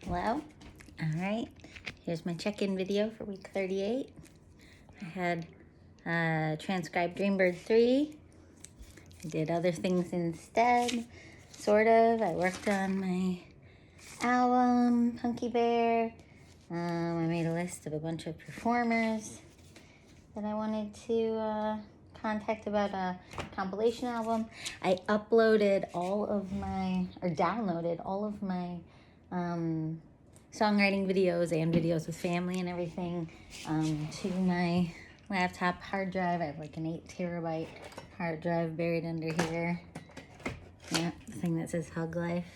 Hello? All right, here's my check-in video for week 38. I had transcribed Dreambird 3. I did other things instead, sort of. I worked on my album, Punky Bear. I made a list of a bunch of performers that I wanted to contact about a compilation album. I uploaded downloaded all of my songwriting videos and videos with family and everything to my laptop hard drive. I have like an 8 terabyte hard drive buried under here. Yeah, the thing that says Hug Life.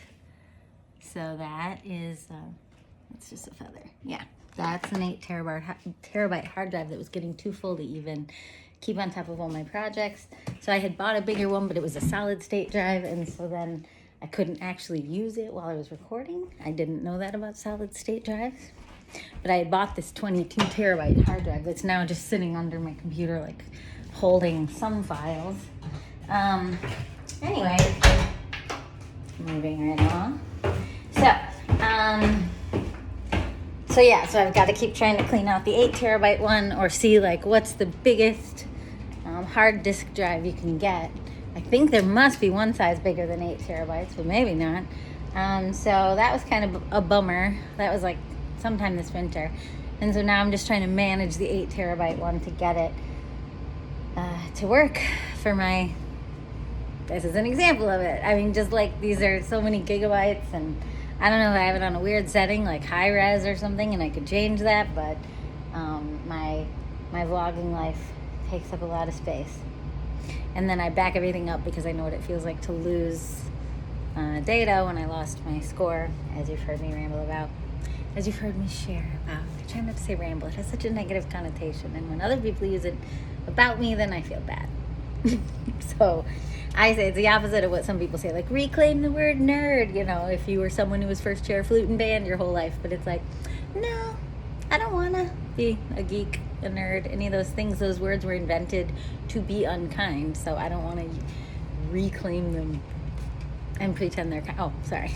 So that is, it's just a feather. Yeah, that's an 8 terabyte hard drive that was getting too full to even keep on top of all my projects. So I had bought a bigger one, but it was a solid state drive, and so then I couldn't actually use it while I was recording. I didn't know that about solid state drives. But I had bought this 22 terabyte hard drive that's now just sitting under my computer, like holding some files. Anyway, moving right along. So I've got to keep trying to clean out the 8 terabyte one, or see like what's the biggest hard disk drive you can get. I think there must be one size bigger than 8 terabytes, but maybe not. So that was kind of a bummer. That was like sometime this winter. And so now I'm just trying to manage the 8 terabyte one to get it to work for my, this is an example of it. I mean, just like these are so many gigabytes, and I don't know if I have it on a weird setting like high res or something, and I could change that, but my vlogging life takes up a lot of space. And then I back everything up because I know what it feels like to lose data when I lost my score, as you've heard me ramble about, as you've heard me share about. I try not to say ramble. It has such a negative connotation, and when other people use it about me, then I feel bad. So I say it's the opposite of what some people say, like reclaim the word nerd, you know, if you were someone who was first chair flute and band your whole life. But it's like, no, I don't want to be a geek, a nerd, any of those things. Those words were invented to be unkind, so I don't want to reclaim them and pretend they're kind. Oh, sorry.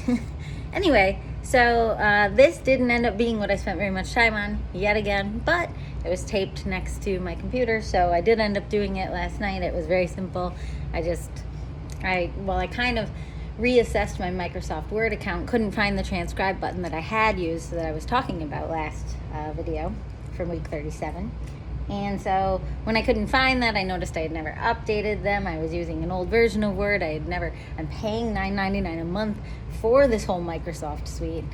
Anyway, so this didn't end up being what I spent very much time on yet again, but it was taped next to my computer, so I did end up doing it last night. It was very simple. I kind of reassessed my Microsoft Word account, couldn't find the transcribe button that I had used that I was talking about last video from week 37. And so when I couldn't find that, I noticed I had never updated them. I was using an old version of Word. I'm paying $9.99 a month for this whole Microsoft suite.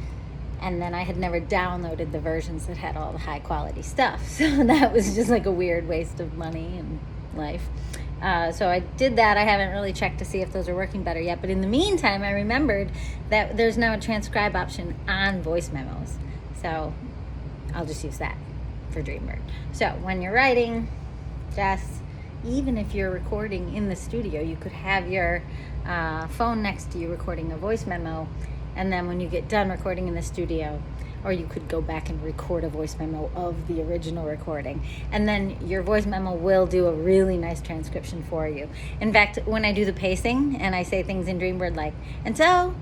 And then I had never downloaded the versions that had all the high quality stuff. So that was just like a weird waste of money and life. So I did that. I haven't really checked to see if those are working better yet. But in the meantime, I remembered that there's now a transcribe option on voice memos. So I'll just use that for Dreambird. So when you're writing, even if you're recording in the studio, you could have your phone next to you recording a voice memo, and then when you get done recording in the studio, or you could go back and record a voice memo of the original recording, and then your voice memo will do a really nice transcription for you. In fact, when I do the pacing and I say things in Dreambird like, and so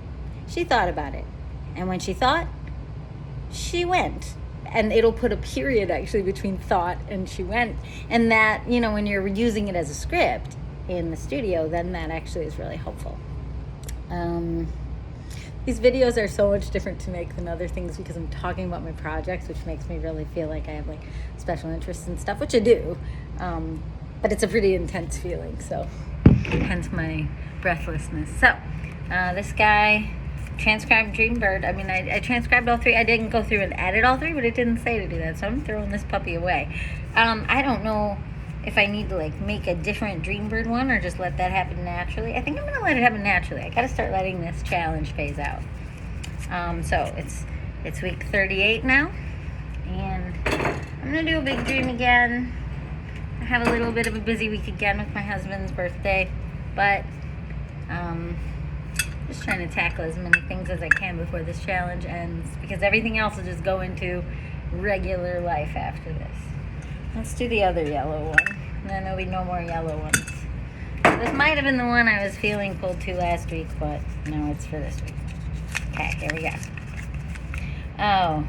she thought about it, and when she thought, she went. And it'll put a period actually between thought and she went. And that, you know, when you're using it as a script in the studio, then that actually is really helpful. These videos are so much different to make than other things because I'm talking about my projects, which makes me really feel like I have like special interests and stuff, which I do. But it's a pretty intense feeling, so hence my breathlessness. So this guy transcribed Dreambird. I mean, I transcribed all 3. I didn't go through and edit all 3, but it didn't say to do that, so I'm throwing this puppy away. I don't know if I need to like make a different Dreambird one or just let that happen naturally. I think I'm gonna let it happen naturally. I gotta start letting this challenge phase out. So it's week 38 now, and I'm gonna do a big dream again. I have a little bit of a busy week again with my husband's birthday, but just trying to tackle as many things as I can before this challenge ends, because everything else will just go into regular life after this. Let's do the other yellow one, and then there'll be no more yellow ones. This might have been the one I was feeling pulled to last week, but no, it's for this week. Okay, here we go. Oh.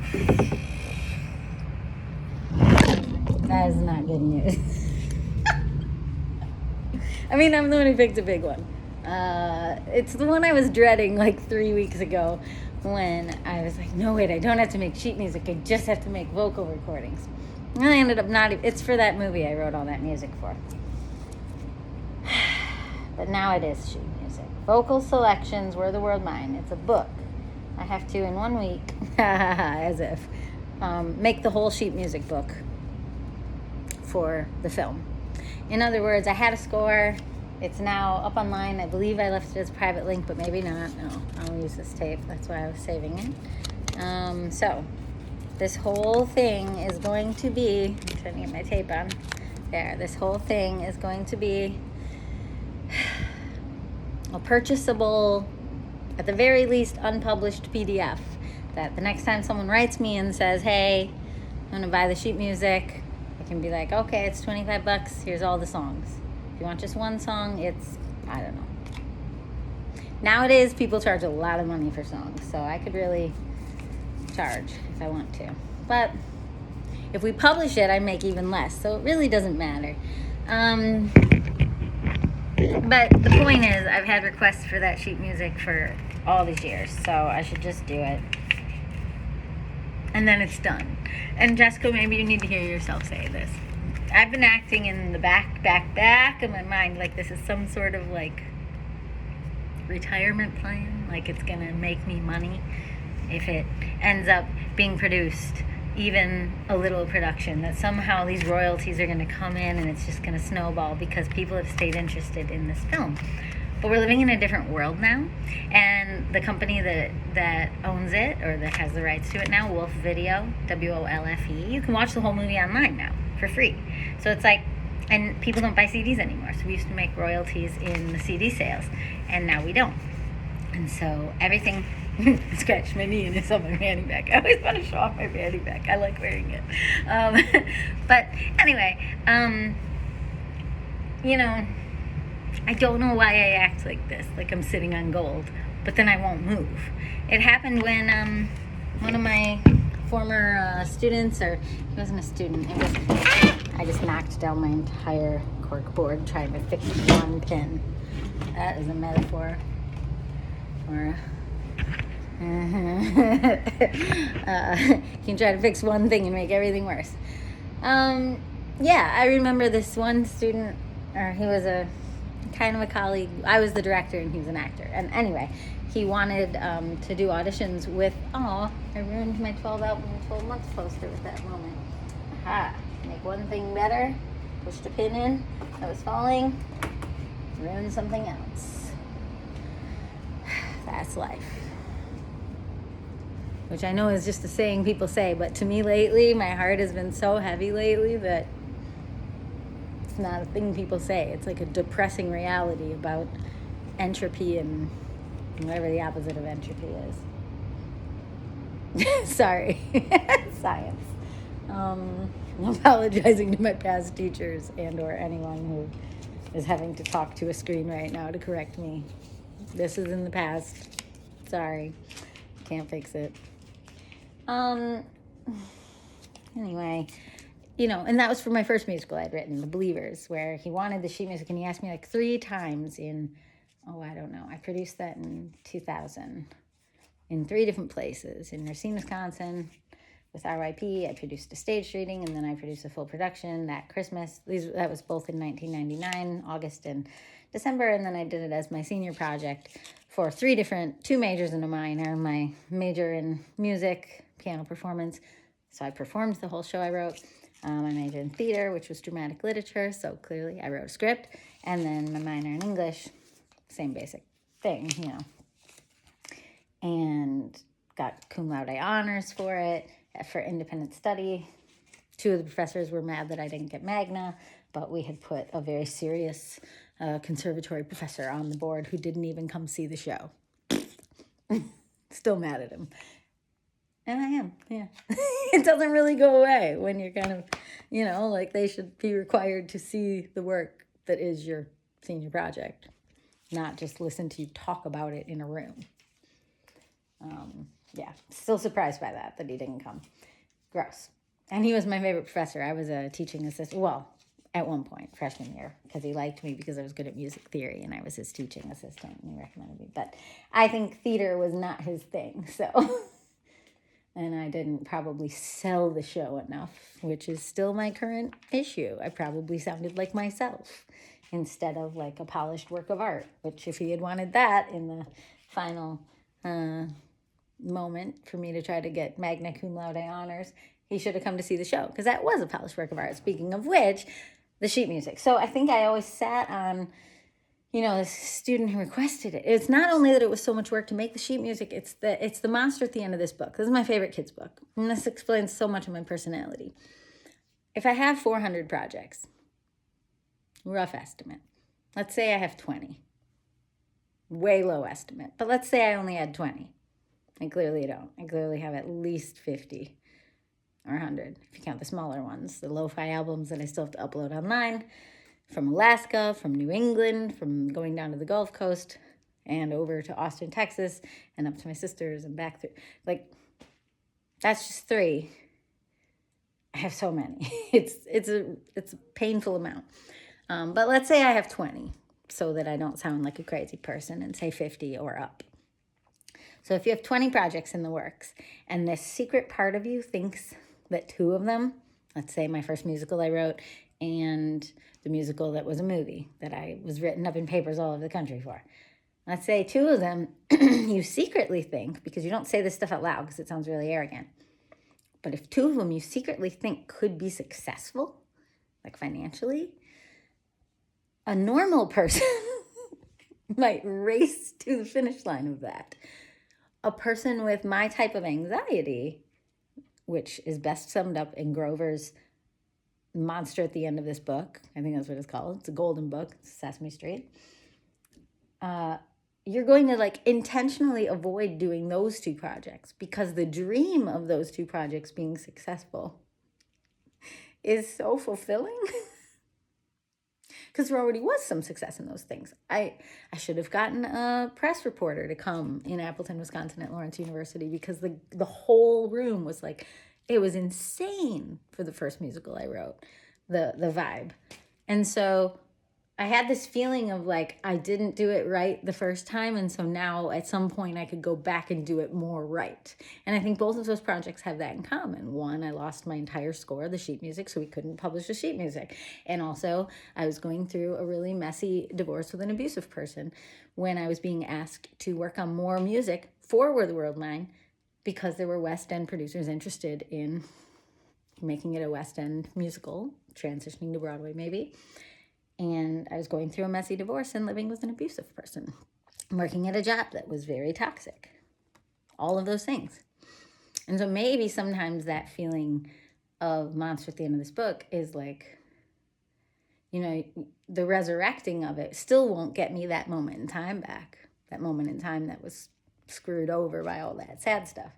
That is not good news. I mean, I'm the one who picked a big one. It's the one I was dreading like 3 weeks ago when I was like, no, wait, I don't have to make sheet music. I just have to make vocal recordings. And I ended up not... It's for that movie I wrote all that music for. But now it is sheet music. Vocal Selections, Were the World Mine. It's a book. I have to, in 1 week, as if, make the whole sheet music book for the film. In other words, I had a score. It's now up online. I believe I left it as a private link, but maybe not. No, I'll use this tape. That's why I was saving it. So this whole thing is going to be... I'm trying to get my tape on. There. This whole thing is going to be a purchasable, at the very least, unpublished PDF that the next time someone writes me and says, hey, I'm going to buy the sheet music, I can be like, okay, it's $25. Here's all the songs. If you want just one song, it's, I don't know. Nowadays, people charge a lot of money for songs, so I could really charge if I want to. But if we publish it, I make even less, so it really doesn't matter. But the point is, I've had requests for that sheet music for all these years, so I should just do it. And then it's done. And Jessica, maybe you need to hear yourself say this. I've been acting in the back of my mind like this is some sort of like retirement plan, like it's gonna make me money if it ends up being produced, even a little production, that somehow these royalties are gonna come in and it's just gonna snowball because people have stayed interested in this film. But we're living in a different world now, and the company that owns it, or that has the rights to it now, Wolf Video, WOLFE, you can watch the whole movie online now for free. So it's like, and people don't buy CDs anymore. So we used to make royalties in the CD sales, and now we don't. And so everything, scratch my knee and it's on my fanny pack. I always want to show off my fanny pack. I like wearing it. But anyway, you know, I don't know why I act like this, like I'm sitting on gold, but then I won't move. It happened when one of my former students, or he wasn't a student, I just knocked down my entire cork board trying to fix one pin. That is a metaphor for you can try to fix one thing and make everything worse. Yeah, I remember this one student, or he was a kind of a colleague. I was the director and he was an actor. And anyway, he wanted to do auditions with, I ruined my 12 album, 12 months poster with that moment. Aha, make one thing better, pushed a pin in that was falling, ruined something else. That's life. Which I know is just a saying people say, but to me lately, my heart has been so heavy lately that it's not a thing people say. It's like a depressing reality about entropy and whatever the opposite of entropy is. Sorry. Science. I'm apologizing to my past teachers and or anyone who is having to talk to a screen right now to correct me. This is in the past. Sorry. Can't fix it. Anyway, and that was for my first musical I'd written, The Believers, where he wanted the sheet music, and he asked me like 3 times in, I don't know. I produced that in 2000 in 3 different places. In Racine, Wisconsin, with RYP, I produced a stage reading, and then I produced a full production that Christmas. That was both in 1999, August and December, and then I did it as my senior project for 2 majors and a minor. My major in music, piano performance, so I performed the whole show I wrote. My major in theater, which was dramatic literature, so clearly I wrote a script, and then my minor in English, same basic thing, and got cum laude honors for it, for independent study. 2 of the professors were mad that I didn't get magna, but we had put a very serious conservatory professor on the board who didn't even come see the show. Still mad at him. And I am, yeah. It doesn't really go away when you're kind of, like they should be required to see the work that is your senior project, not just listen to you talk about it in a room. Yeah, still surprised by that he didn't come. Gross. And he was my favorite professor. I was a teaching assistant. Well, at one point, freshman year, because he liked me because I was good at music theory and I was his teaching assistant and he recommended me. But I think theater was not his thing, so. And I didn't probably sell the show enough, which is still my current issue. I probably sounded like myself instead of like a polished work of art, which if he had wanted that in the final moment for me to try to get magna cum laude honors, he should have come to see the show, because that was a polished work of art. Speaking of which, the sheet music. So I think I always sat on, the student who requested it. It's not only that it was so much work to make the sheet music, it's the monster at the end of this book. This is my favorite kids' book. And this explains so much of my personality. If I have 400 projects, rough estimate, let's say I have 20. Way low estimate. But let's say I only had 20. I clearly don't. I clearly have at least 50 or 100, if you count the smaller ones, the lo-fi albums that I still have to upload online, from Alaska, from New England, from going down to the Gulf Coast and over to Austin, Texas, and up to my sister's and back through. Like, that's just 3. I have so many. It's a painful amount. But let's say I have 20 so that I don't sound like a crazy person and say 50 or up. So if you have 20 projects in the works and this secret part of you thinks that 2 of them, let's say my first musical I wrote and the musical that was a movie that I was written up in papers all over the country for. Let's say 2 of them you secretly think, because you don't say this stuff out loud because it sounds really arrogant, but if 2 of them you secretly think could be successful, like financially, a normal person might race to the finish line of that. A person with my type of anxiety, which is best summed up in Grover's monster at the end of this book. I think that's what it's called. It's a golden book, Sesame Street. You're going to intentionally avoid doing those 2 projects because the dream of those 2 projects being successful is so fulfilling. Because there already was some success in those things. I should have gotten a press reporter to come in Appleton, Wisconsin at Lawrence University, because the whole room was like, it was insane for the first musical I wrote, the vibe. And so I had this feeling of I didn't do it right the first time, and so now at some point I could go back and do it more right. And I think both of those projects have that in common. One, I lost my entire score, the sheet music, so we couldn't publish the sheet music. And also, I was going through a really messy divorce with an abusive person when I was being asked to work on more music for Where the World Line, because there were West End producers interested in making it a West End musical, transitioning to Broadway maybe. And I was going through a messy divorce and living with an abusive person, working at a job that was very toxic, all of those things. And so maybe sometimes that feeling of monster at the end of this book is the resurrecting of it still won't get me that moment in time back, that moment in time that was screwed over by all that sad stuff.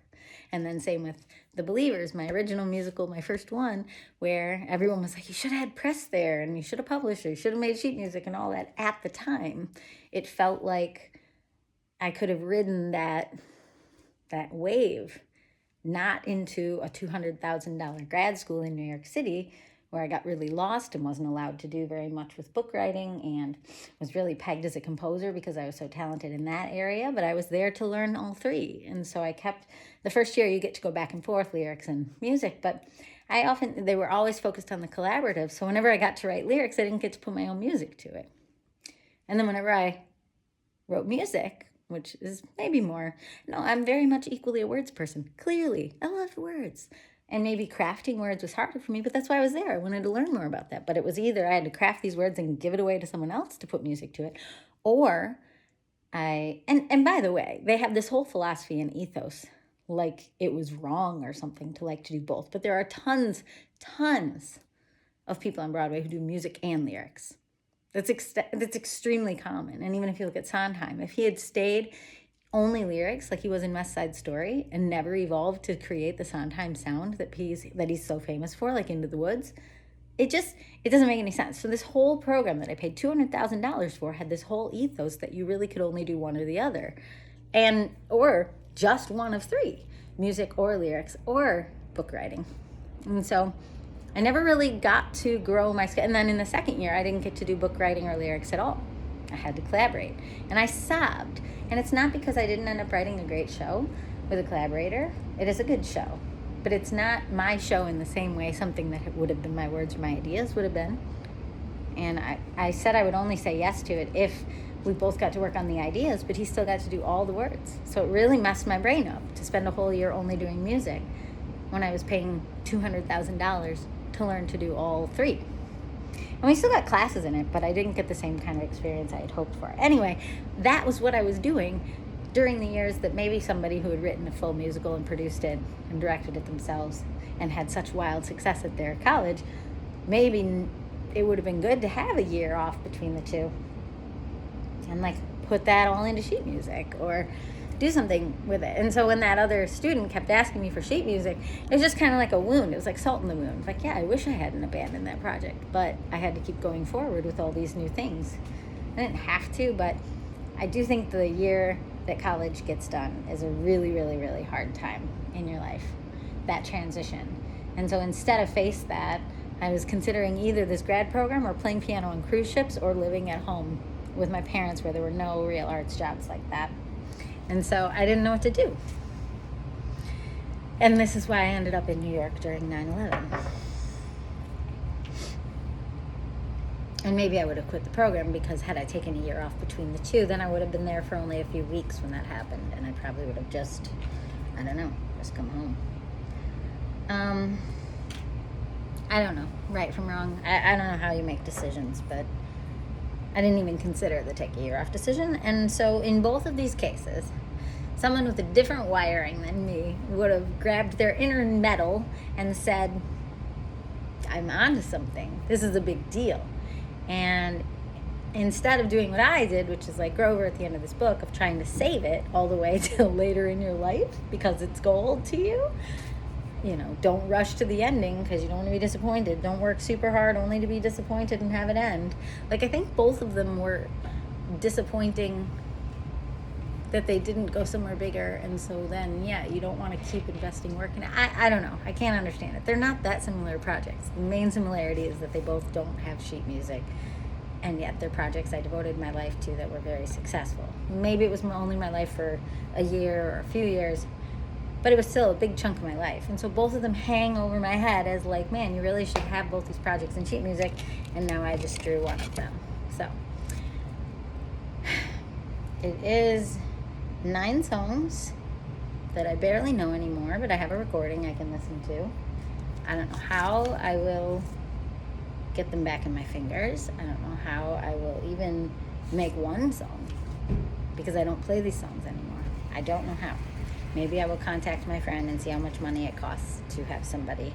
And then same with The Believers, my original musical, my first one, where everyone was like, you should have had press there, and you should have published it, you should have made sheet music and all that. At the time, it felt like I could have ridden that wave, not into a $200,000 grad school in New York City, where I got really lost and wasn't allowed to do very much with book writing and was really pegged as a composer because I was so talented in that area, but I was there to learn all 3. And so I kept, the first year you get to go back and forth, lyrics and music, but they were always focused on the collaborative. So whenever I got to write lyrics, I didn't get to put my own music to it. And then whenever I wrote music, which is maybe more, no, I'm very much equally a words person. Clearly, I love words. And maybe crafting words was harder for me, but that's why I was there. I wanted to learn more about that. But it was either I had to craft these words and give it away to someone else to put music to it, or and by the way, they have this whole philosophy and ethos, like it was wrong or something to do both. But there are tons of people on Broadway who do music and lyrics. That's extremely common. And even if you look at Sondheim, if he had stayed only lyrics like he was in West Side Story and never evolved to create the Sondheim sound that he's so famous for, like Into the Woods, it doesn't make any sense. So this whole program that I paid $200,000 for had this whole ethos that you really could only do one or the other. Or just one of three: music or lyrics or book writing. And so I never really got to grow my skill. And then in the second year, I didn't get to do book writing or lyrics at all. I had to collaborate. And I sobbed. And it's not because I didn't end up writing a great show with a collaborator. It is a good show. But it's not my show in the same way something that would have been my words or my ideas would have been. And I said I would only say yes to it if we both got to work on the ideas, but he still got to do all the words. So it really messed my brain up to spend a whole year only doing music when I was paying $200,000 to learn to do all three. And we still got classes in it, but I didn't get the same kind of experience I had hoped for. Anyway, that was what I was doing during the years that maybe somebody who had written a full musical and produced it and directed it themselves and had such wild success at their college, maybe it would have been good to have a year off between the two and like put that all into sheet music or do something with it. And so when that other student kept asking me for sheet music, it was just kind of like a wound. It was like salt in the wound. Like, yeah, I wish I hadn't abandoned that project, but I had to keep going forward with all these new things. I didn't have to, but I do think the year that college gets done is a really, really, really hard time in your life, that transition. And so instead of face that, I was considering either this grad program or playing piano on cruise ships or living at home with my parents where there were no real arts jobs like that. And so I didn't know what to do. And this is why I ended up in New York during 9/11. And maybe I would have quit the program because had I taken a year off between the two, then I would have been there for only a few weeks when that happened. And I probably would have just, I don't know, just come home. I don't know, right from wrong. I don't know how you make decisions, but I didn't even consider the take a year off decision. And so in both of these cases, someone with a different wiring than me would have grabbed their inner metal and said, I'm onto something. This is a big deal. And instead of doing what I did, which is like Grover at the end of this book, of trying to save it all the way till later in your life because it's gold to you, you know, don't rush to the ending because you don't want to be disappointed. Don't work super hard only to be disappointed and have it end. Like, I think both of them were disappointing that they didn't go somewhere bigger. And so then, yeah, you don't want to keep investing work in it. I don't know. I can't understand it. They're not that similar projects. The main similarity is that they both don't have sheet music. And yet they're projects I devoted my life to that were very successful. Maybe it was only my life for a year or a few years, but it was still a big chunk of my life. And so both of them hang over my head as like, man, you really should have both these projects in sheet music. And now I just drew one of them. So it is 9 songs that I barely know anymore, but I have a recording I can listen to. I don't know how I will get them back in my fingers. I don't know how I will even make one song because I don't play these songs anymore. I don't know how. Maybe I will contact my friend and see how much money it costs to have somebody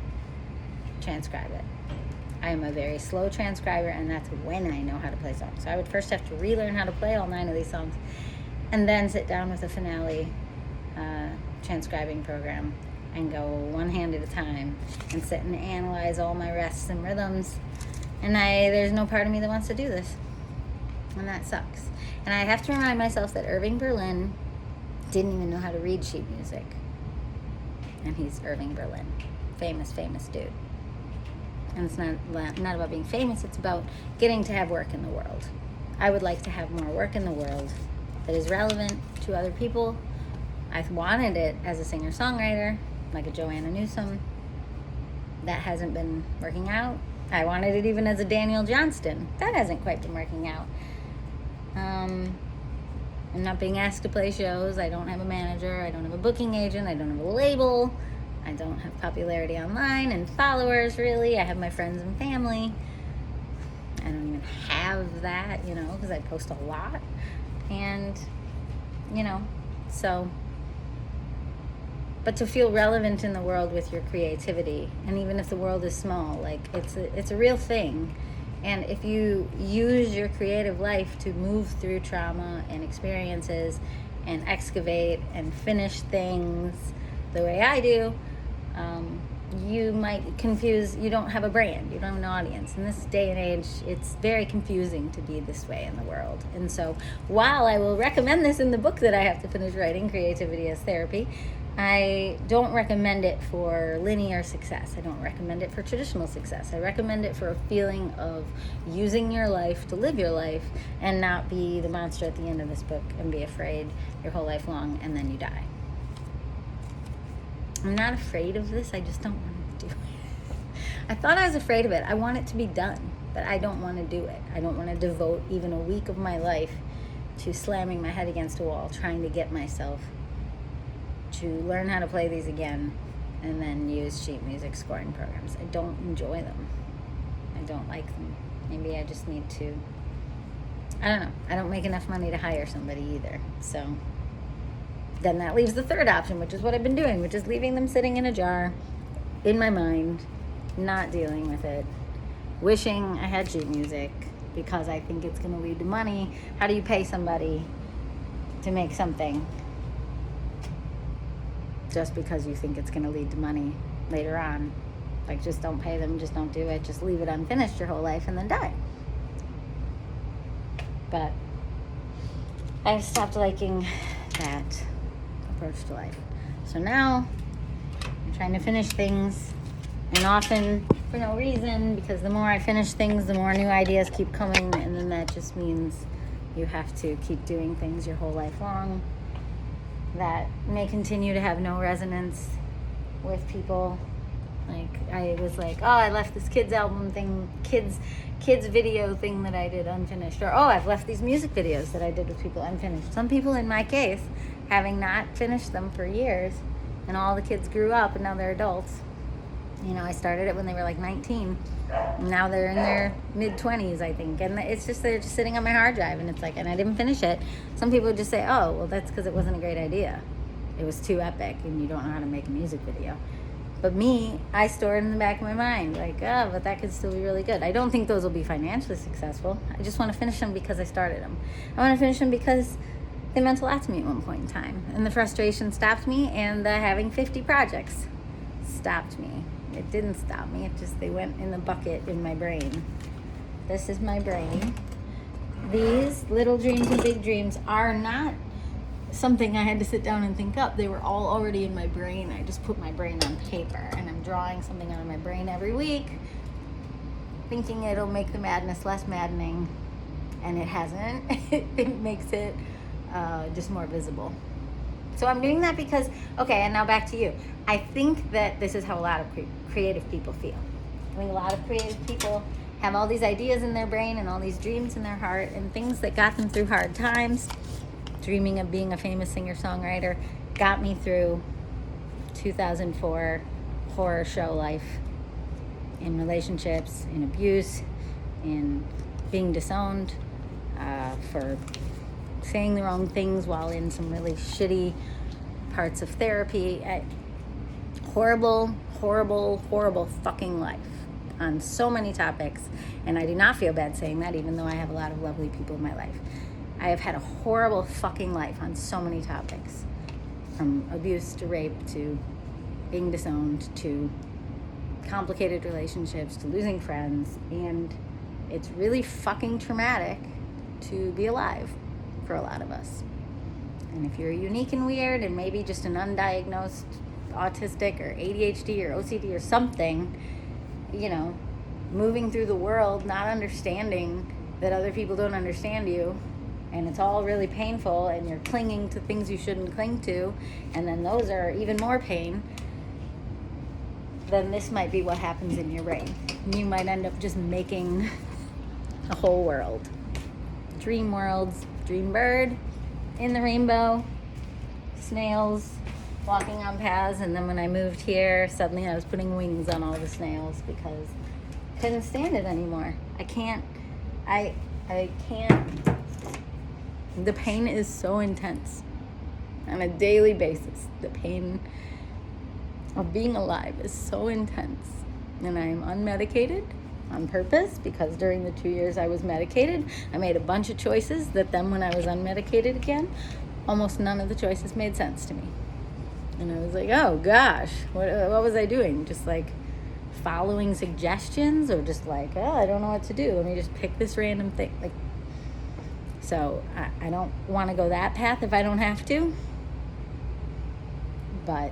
transcribe it. I am a very slow transcriber, and that's when I know how to play songs. So I would first have to relearn how to play all 9 of these songs and then sit down with a finale transcribing program and go one hand at a time and sit and analyze all my rests and rhythms. And there's no part of me that wants to do this. And that sucks. And I have to remind myself that Irving Berlin didn't even know how to read sheet music. And he's Irving Berlin. Famous, famous dude. And it's not about being famous, it's about getting to have work in the world. I would like to have more work in the world that is relevant to other people. I wanted it as a singer-songwriter, like a Joanna Newsom. That hasn't been working out. I wanted it even as a Daniel Johnston. That hasn't quite been working out. I'm not being asked to play shows. I don't have a manager. I don't have a booking agent. I don't have a label. I don't have popularity online and followers, really. I have my friends and family. I don't even have that, because I post a lot. And, so... But to feel relevant in the world with your creativity, and even if the world is small, like it's a real thing. And if you use your creative life to move through trauma and experiences and excavate and finish things the way I do, you might confuse, you don't have a brand, you don't have an audience. In this day and age, it's very confusing to be this way in the world. And so while I will recommend this in the book that I have to finish writing, Creativity as Therapy, I don't recommend it for linear success. I don't recommend it for traditional success. I recommend it for a feeling of using your life to live your life and not be the monster at the end of this book and be afraid your whole life long and then you die. I'm not afraid of this. I just don't want to do it. I thought I was afraid of it. I want it to be done, but I don't want to do it. I don't want to devote even a week of my life to slamming my head against a wall, trying to get myself to learn how to play these again and then use sheet music scoring programs. I don't enjoy them. I don't like them. Maybe I just need to, I don't know. I don't make enough money to hire somebody either. So then that leaves the third option, which is what I've been doing, which is leaving them sitting in a jar in my mind, not dealing with it, wishing I had sheet music because I think it's going to lead to money. How do you pay somebody to make something just because you think it's going to lead to money later on? Like, just don't pay them, just don't do it, just leave it unfinished your whole life and then die. But I've stopped liking that approach to life. So now I'm trying to finish things, and often for no reason, because the more I finish things, the more new ideas keep coming, and then that just means you have to keep doing things your whole life long that may continue to have no resonance with people. Like, I was like, oh, I left this kids album thing, kids video thing that I did unfinished. Or, oh, I've left these music videos that I did with people unfinished. Some people in my case, having not finished them for years, and all the kids grew up and now they're adults. You know, I started it when they were like 19. Now they're in their mid-20s, I think. And it's just, they're just sitting on my hard drive, and it's like, and I didn't finish it. Some people would just say, oh, well, that's because it wasn't a great idea. It was too epic, and you don't know how to make a music video. But me, I store it in the back of my mind, like, oh, but that could still be really good. I don't think those will be financially successful. I just want to finish them because I started them. I want to finish them because they meant a lot to me at one point in time. And the frustration stopped me, and the having 50 projects stopped me. It didn't stop me. It just, they went in the bucket in my brain. This is my brain. These little dreams and big dreams are not something I had to sit down and think up. They were all already in my brain. I just put my brain on paper, and I'm drawing something out of my brain every week, thinking it'll make the madness less maddening, and it hasn't. It makes it just more visible. So I'm doing that because, okay, and now back to you. I think that this is how a lot of creative people feel. I think a lot of creative people have all these ideas in their brain and all these dreams in their heart and things that got them through hard times. Dreaming of being a famous singer-songwriter got me through 2004 horror show life, in relationships, in abuse, in being disowned, for saying the wrong things while in some really shitty parts of therapy. Horrible fucking life on so many topics. And I do not feel bad saying that, even though I have a lot of lovely people in my life. I have had a horrible fucking life on so many topics, from abuse to rape to being disowned to complicated relationships to losing friends. And it's really fucking traumatic to be alive for a lot of us. And if you're unique and weird and maybe just an undiagnosed autistic or ADHD or OCD or something, you know, moving through the world not understanding that other people don't understand you, and it's all really painful, and you're clinging to things you shouldn't cling to, and then those are even more pain, then this might be what happens in your brain. You might end up just making a whole world. Dream worlds, Dreambird, in the rainbow, snails, walking on paths, and then when I moved here, suddenly I was putting wings on all the snails because I couldn't stand it anymore. I can't. The pain is so intense on a daily basis. The pain of being alive is so intense. And I'm unmedicated on purpose because during the 2 years I was medicated, I made a bunch of choices that then when I was unmedicated again, almost none of the choices made sense to me. And I was like, oh gosh, what was I doing? Just like following suggestions, or just like, oh, I don't know what to do. Let me just pick this random thing. Like, so I don't want to go that path if I don't have to. But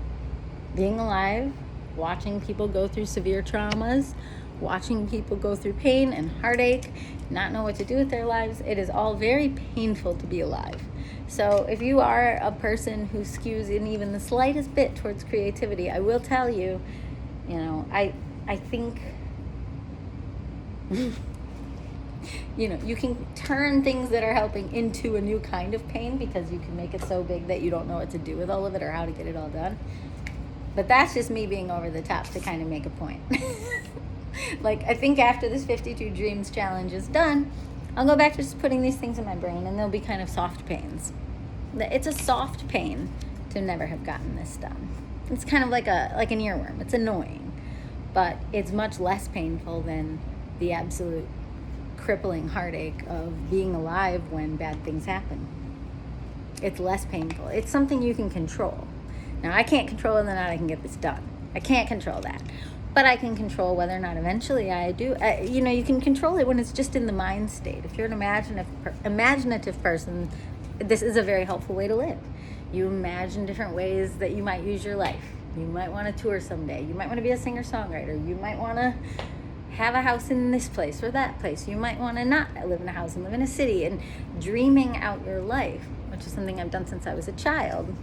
being alive, watching people go through severe traumas, watching people go through pain and heartache, not know what to do with their lives, it is all very painful to be alive. So if you are a person who skews in even the slightest bit towards creativity, I will tell you, I think, you can turn things that are helping into a new kind of pain, because you can make it so big that you don't know what to do with all of it or how to get it all done. But that's just me being over the top to kind of make a point. Like, I think after this 52 Dreams challenge is done, I'll go back to just putting these things in my brain, and they'll be kind of soft pains. It's a soft pain to never have gotten this done. It's kind of like an earworm. It's annoying, but it's much less painful than the absolute crippling heartache of being alive when bad things happen. It's less painful. It's something you can control. Now, I can't control whether or not I can get this done. I can't control that. But I can control whether or not eventually I do. You can control it when it's just in the mind state. If you're an imaginative person, this is a very helpful way to live. You imagine different ways that you might use your life. You might want to tour someday. You might want to be a singer-songwriter. You might want to have a house in this place or that place. You might want to not live in a house and live in a city. And dreaming out your life, which is something I've done since I was a child,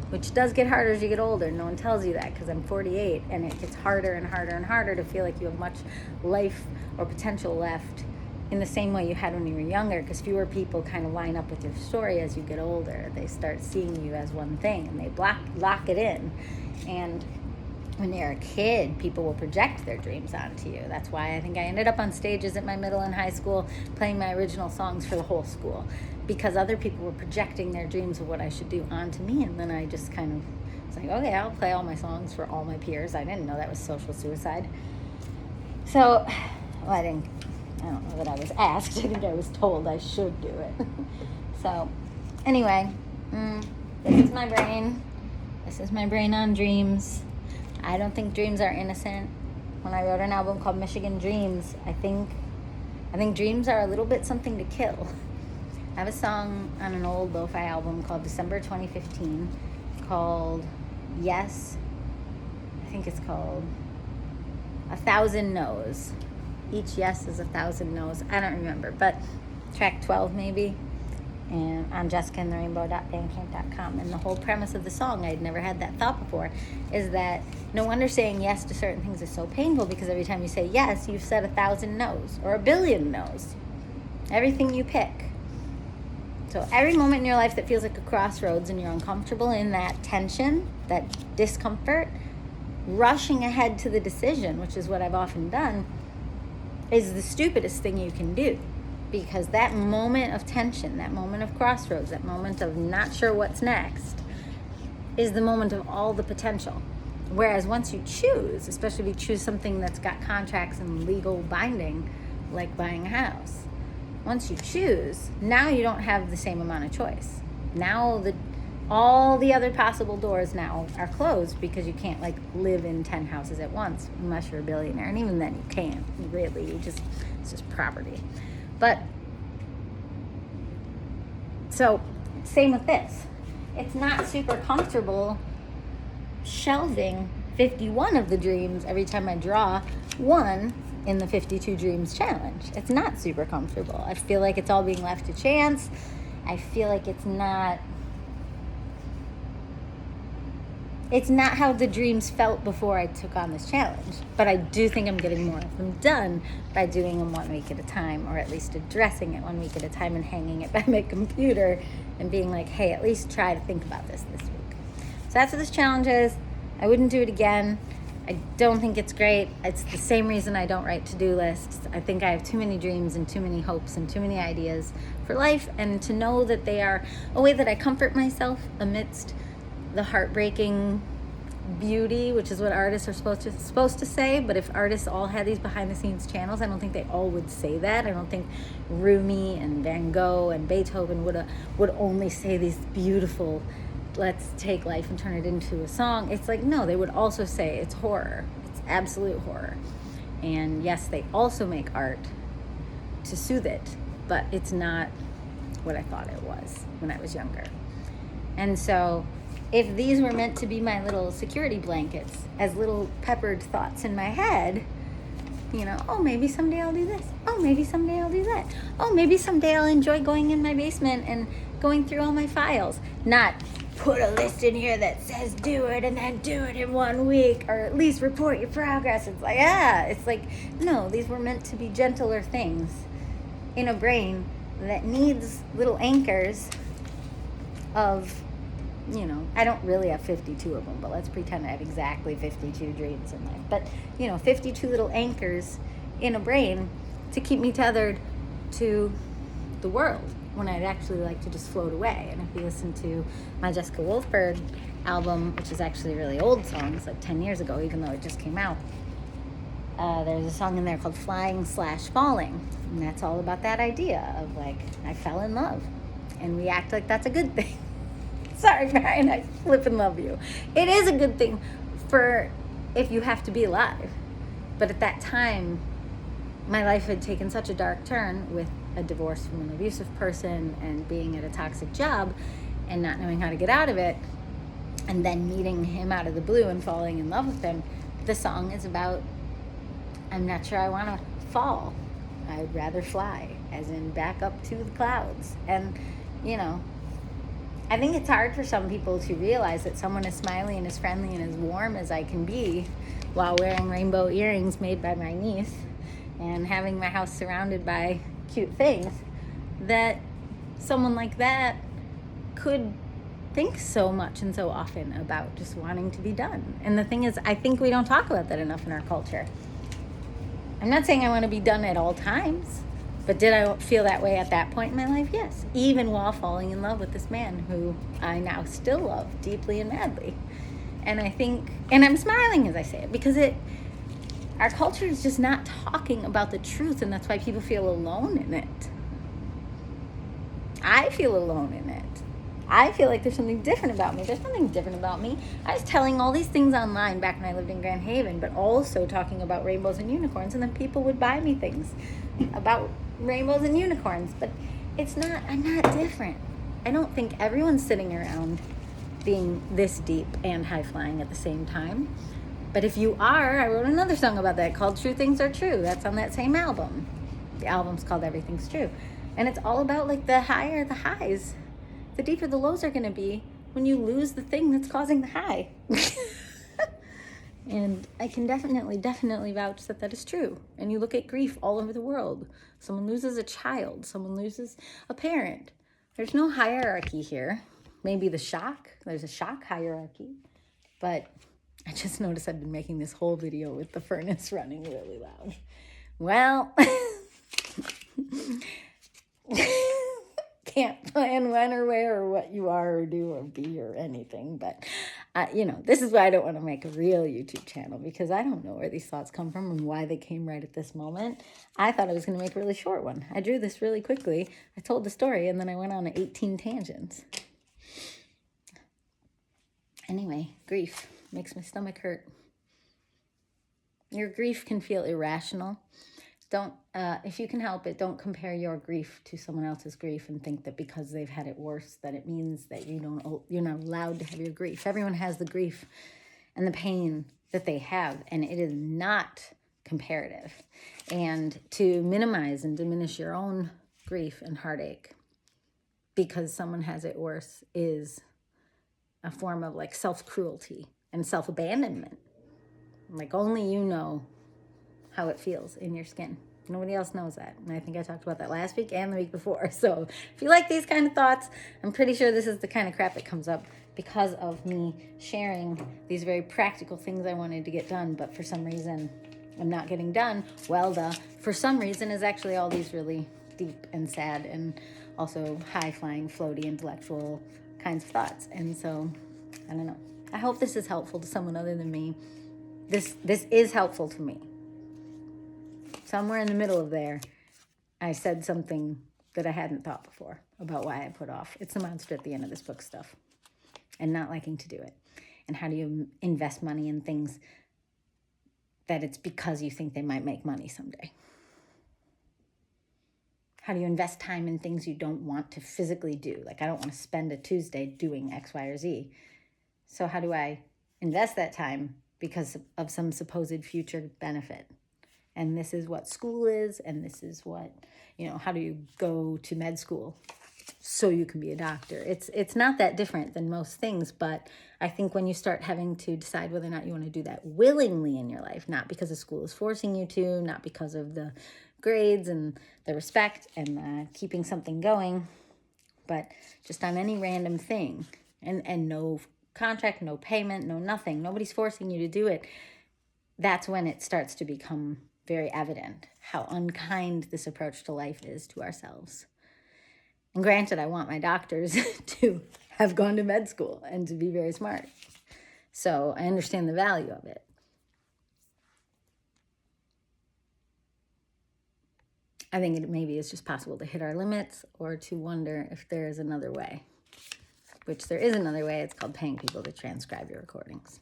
which does get harder as you get older. No one tells you that, because I'm 48, and it gets harder and harder and harder to feel like you have much life or potential left in the same way you had when you were younger, because fewer people kind of line up with your story as you get older. They start seeing you as one thing, and they lock it in. And when you're a kid, people will project their dreams onto you. That's why I think I ended up on stages at my middle and high school playing my original songs for the whole school, because other people were projecting their dreams of what I should do onto me. And then I just kind of was like, okay, I'll play all my songs for all my peers. I didn't know that was social suicide. So, I don't know that I was asked. I think I was told I should do it. So, anyway, this is my brain. This is my brain on dreams. I don't think dreams are innocent. When I wrote an album called Michigan Dreams, I think dreams are a little bit something to kill. I have a song on an old lo-fi album called December 2015 called Yes. I think it's called 1,000 No's. Each yes is 1,000 no's. I don't remember, but track 12 maybe. And on jessicaandtherainbow.bandcamp.com. And the whole premise of the song, I'd never had that thought before, is that no wonder saying yes to certain things is so painful, because every time you say yes, you've said 1,000 no's or 1,000,000,000 no's. Everything you pick. So every moment in your life that feels like a crossroads and you're uncomfortable in that tension, that discomfort, rushing ahead to the decision, which is what I've often done, is the stupidest thing you can do. Because that moment of tension, that moment of crossroads, that moment of not sure what's next, is the moment of all the potential. Whereas once you choose, especially if you choose something that's got contracts and legal binding, like buying a house, once you choose, now you don't have the same amount of choice. Now all the other possible doors now are closed, because you can't live in 10 houses at once unless you're a billionaire. And even then you can't, really. It's just property. But, so, same with this. It's not super comfortable shelving 51 of the dreams every time I draw one in the 52 Dreams Challenge. It's not super comfortable. I feel like it's all being left to chance. I feel like it's not how the dreams felt before I took on this challenge. But I do think I'm getting more of them done by doing them 1 week at a time, or at least addressing it 1 week at a time and hanging it by my computer and being like, hey, at least try to think about this week. So that's what this challenge is. I wouldn't do it again. I don't think it's great. It's the same reason I don't write to-do lists. I think I have too many dreams and too many hopes and too many ideas for life, and to know that they are a way that I comfort myself amidst the heartbreaking beauty, which is what artists are supposed to say. But if artists all had these behind the scenes channels, I don't think they all would say that. I don't think Rumi and Van Gogh and Beethoven would only say these beautiful let's take life and turn it into a song. It's like, no, they would also say it's horror. It's absolute horror. And yes, they also make art to soothe it, but it's not what I thought it was when I was younger. And so if these were meant to be my little security blankets as little peppered thoughts in my head, you know, oh, maybe someday I'll do this. Oh, maybe someday I'll do that. Oh, maybe someday I'll enjoy going in my basement and going through all my files. Not put a list in here that says do it and then do it in 1 week, or at least report your progress. It's like, it's like, no, these were meant to be gentler things in a brain that needs little anchors of, you know, I don't really have 52 of them, but let's pretend I have exactly 52 dreams in life. But, you know, 52 little anchors in a brain to keep me tethered to the world when I'd actually like to just float away. And if you listen to my Jessica Wolfberg album, which is actually a really old song, it's like 10 years ago, even though it just came out, there's a song in there called Flying/Falling. And that's all about that idea of like, I fell in love. And we act like that's a good thing. Sorry, Brian, I flippin' love you. It is a good thing for if you have to be alive. But at that time, my life had taken such a dark turn with a divorce from an abusive person and being at a toxic job and not knowing how to get out of it, and then meeting him out of the blue and falling in love with him. The song is about, I'm not sure I want to fall. I'd rather fly, as in back up to the clouds. And, you know, I think it's hard for some people to realize that someone as smiley and as friendly and as warm as I can be while wearing rainbow earrings made by my niece and having my house surrounded by cute things, that someone like that could think so much and so often about just wanting to be done. And the thing is, I think we don't talk about that enough in our culture. I'm not saying I want to be done at all times, but did I feel that way at that point in my life? Yes. Even while falling in love with this man who I now still love deeply and madly. And I think, and I'm smiling as I say it, because our culture is just not talking about the truth, and that's why people feel alone in it. I feel alone in it. I feel like there's something different about me. There's nothing different about me. I was telling all these things online back when I lived in Grand Haven, but also talking about rainbows and unicorns, and then people would buy me things about rainbows and unicorns. But I'm not different. I don't think everyone's sitting around being this deep and high flying at the same time. But if you are, I wrote another song about that called True Things Are True. That's on that same album. The album's called Everything's True. And it's all about like the higher the highs, the deeper the lows are going to be when you lose the thing that's causing the high. And I can definitely vouch that that is true. And you look at grief all over the world. Someone loses a child. Someone loses a parent. There's no hierarchy here. Maybe there's a shock hierarchy. But I just noticed I've been making this whole video with the furnace running really loud. Well, can't plan when or where or what you are or do or be or anything. But, this is why I don't want to make a real YouTube channel, because I don't know where these thoughts come from and why they came right at this moment. I thought I was going to make a really short one. I drew this really quickly. I told the story, and then I went on 18 tangents. Anyway, grief makes my stomach hurt. Your grief can feel irrational. If you can help it, don't compare your grief to someone else's grief and think that because they've had it worse, that it means that you're not allowed to have your grief. Everyone has the grief and the pain that they have, and it is not comparative. And to minimize and diminish your own grief and heartache because someone has it worse is a form of like self-cruelty and self-abandonment. Like only you know how it feels in your skin. Nobody else knows that. And I think I talked about that last week and the week before. So if you like these kind of thoughts, I'm pretty sure this is the kind of crap that comes up because of me sharing these very practical things I wanted to get done, but for some reason I'm not getting done. Well, for some reason is actually all these really deep and sad and also high-flying, floaty, intellectual kinds of thoughts. And so, I don't know. I hope this is helpful to someone other than me. This is helpful to me. Somewhere in the middle of there, I said something that I hadn't thought before about why I put off. It's the monster at the end of this book stuff. and not liking to do it? And how do you invest money in things that it's because you think they might make money someday? How do you invest time in things you don't want to physically do? Like, I don't want to spend a Tuesday doing X, Y, or Z. So how do I invest that time because of some supposed future benefit? And this is what school is, and this is what, how do you go to med school so you can be a doctor? It's not that different than most things, but I think when you start having to decide whether or not you want to do that willingly in your life, not because the school is forcing you to, not because of the grades and the respect and keeping something going, but just on any random thing, and no contract, no payment, no nothing, nobody's forcing you to do it, that's when it starts to become very evident how unkind this approach to life is to ourselves. And granted, I want my doctors to have gone to med school and to be very smart. So I understand the value of it. I think it maybe is just possible to hit our limits or to wonder if there is another way, which there is another way. It's called paying people to transcribe your recordings.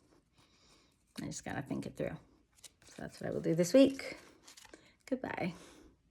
I just got to think it through. So that's what I will do this week. Goodbye.